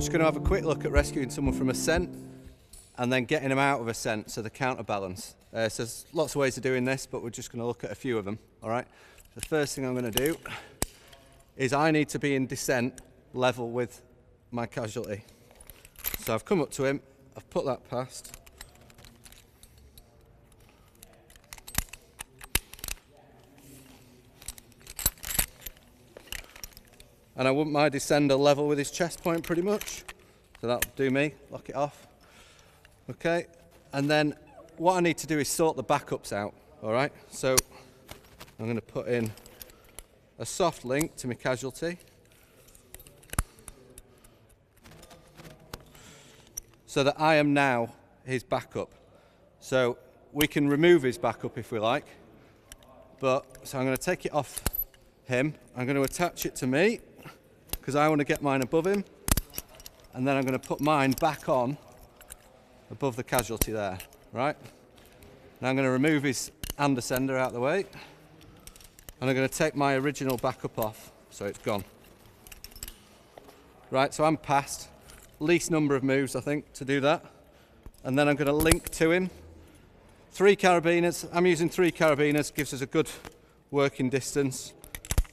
Just going to have a quick look at rescuing someone from ascent and then getting them out of ascent, so the counterbalance. So there's lots of ways of doing this, but we're just going to look at a few of them. All right. The first thing I'm going to do is I need to be in descent level with my casualty. So I've come up to him, I've put that past. And I want my descender level with his chest point pretty much. So that'll do me, lock it off. Okay, and then what I need to do is sort the backups out, all right? So I'm going to put in a soft link to my casualty. So that I am now his backup. So we can remove his backup if we like. So I'm going to take it off him. I'm going to attach it to me because I want to get mine above him. And then I'm going to put mine back on above the casualty there, right? Now I'm going to remove his hand ascender out of the way. And I'm going to take my original backup off, so it's gone. Right, so I'm past. Least number of moves, I think, to do that. And then I'm going to link to him. 3 carabiners. I'm using 3 carabiners, gives us a good working distance.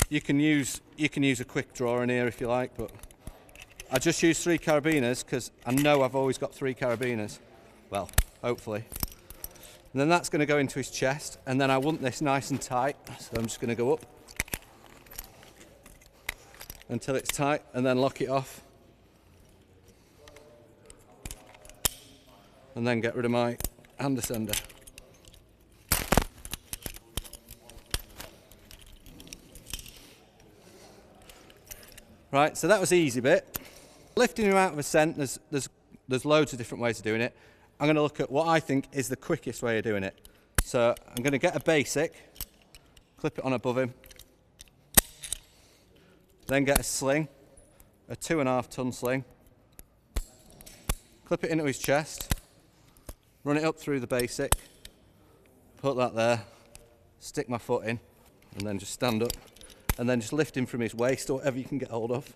You can use a quick draw in here if you like, but I just use 3 carabiners because I know I've always got 3 carabiners. Well, hopefully. And then that's going to go into his chest, and then I want this nice and tight, so I'm just going to go up until it's tight and then lock it off. And then get rid of my hand ascender. Right, so that was the easy bit. Lifting him out of ascent, there's loads of different ways of doing it. I'm going to look at what I think is the quickest way of doing it. So I'm going to get a basic, clip it on above him, then get a sling, a 2.5 ton sling, clip it into his chest, run it up through the basic, put that there, stick my foot in, and then just stand up, and then just lift him from his waist or whatever you can get hold of,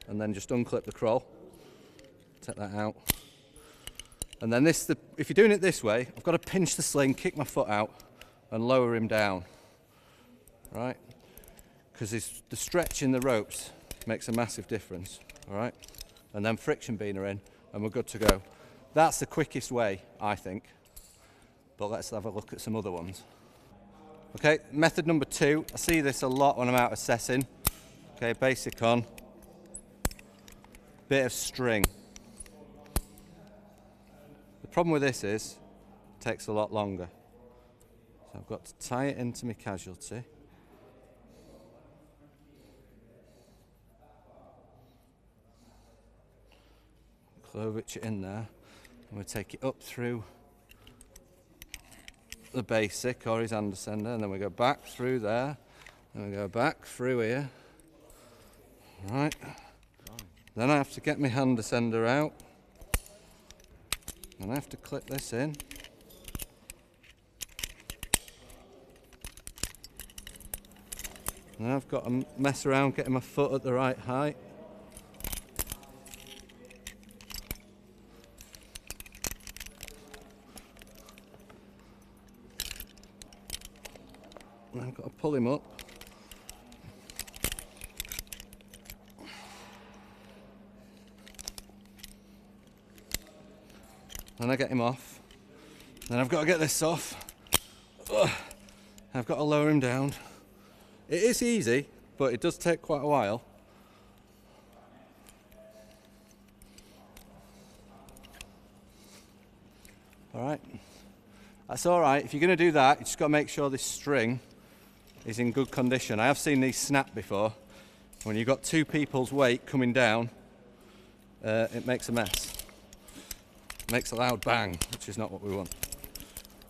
and then just unclip the croll, take that out. And then if you're doing it this way, I've got to pinch the sling, kick my foot out, and lower him down, right? Because the stretch in the ropes makes a massive difference, all right? And then friction beaner in, and we're good to go. That's the quickest way, I think. But let's have a look at some other ones. Okay, method number 2. I see this a lot when I'm out assessing. Okay, basic on. Bit of string. The problem with this is, it takes a lot longer. So I've got to tie it into my casualty. Clovitch it in there. And we take it up through the basic or his hand ascender, and then we go back through there, and we go back through here. Right. Then I have to get my hand ascender out, and I have to clip this in. And I've got to mess around getting my foot at the right height. And I've got to pull him up. Then I get him off. Then I've got to get this off. I've got to lower him down. It is easy, but it does take quite a while. All right. That's all right. If you're going to do that, you just got to make sure this string is in good condition. I have seen these snap before. When you've got 2 people's weight coming down, it makes a mess. It makes a loud bang, which is not what we want.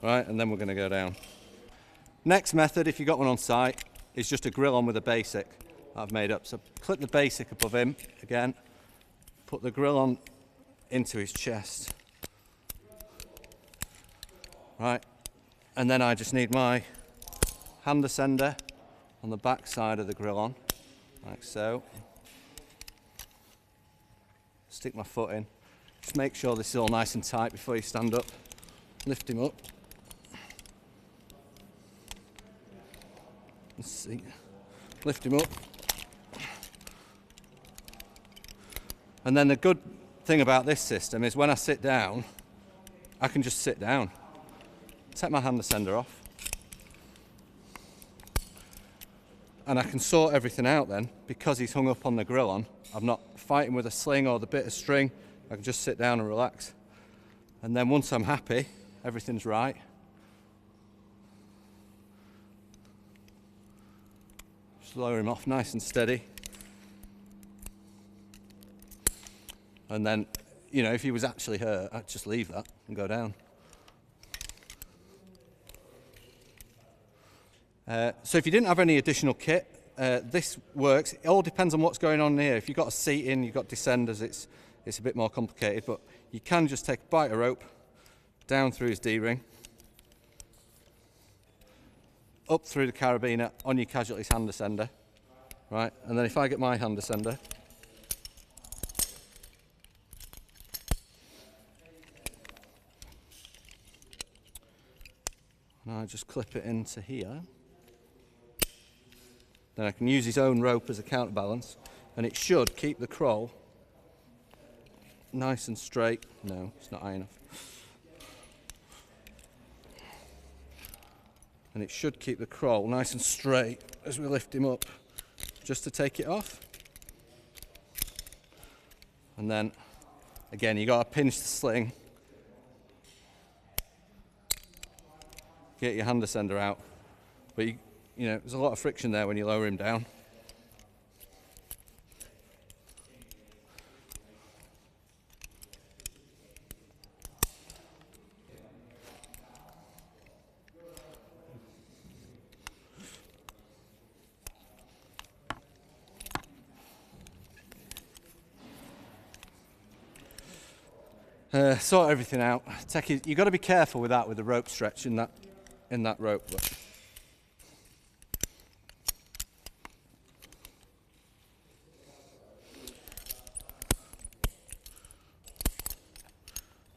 Right, and then we're going to go down. Next method, if you've got one on site, is just a grill on with a basic that I've made up. So clip the basic above him again, put the grill on into his chest. Right, and then I just need my hand ascender on the back side of the grill on, like so. stick my foot in. Just make sure this is all nice and tight before you stand up. Lift him up. Let's see. Lift him up. And then the good thing about this system is when I sit down, I can just sit down. Take my hand ascender off. And I can sort everything out then, because he's hung up on the grill on. I'm not fighting with a sling or the bit of string. I can just sit down and relax. And then once I'm happy, everything's right, just lower him off nice and steady. And then, you know, if he was actually hurt, I'd just leave that and go down. So if you didn't have any additional kit, this works. It all depends on what's going on here. If you've got a seat in, you've got descenders, it's a bit more complicated, but you can just take a bite of rope down through his D-ring, up through the carabiner on your Casualty's hand ascender, right? And then if I get my hand ascender, and I just clip it into here, then I can use his own rope as a counterbalance, and it should keep the croll nice and straight. No, it's not high enough. And it should keep the croll nice and straight as we lift him up, just to take it off. And then, again, you got to pinch the sling, get your hand ascender out, but you know, there's a lot of friction there when you lower him down. Sort everything out. You've got to be careful with that, with the rope stretch in that rope. But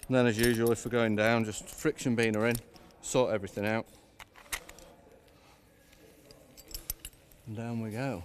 and then, as usual, if we're going down, just friction beaner in, sort everything out, and down we go.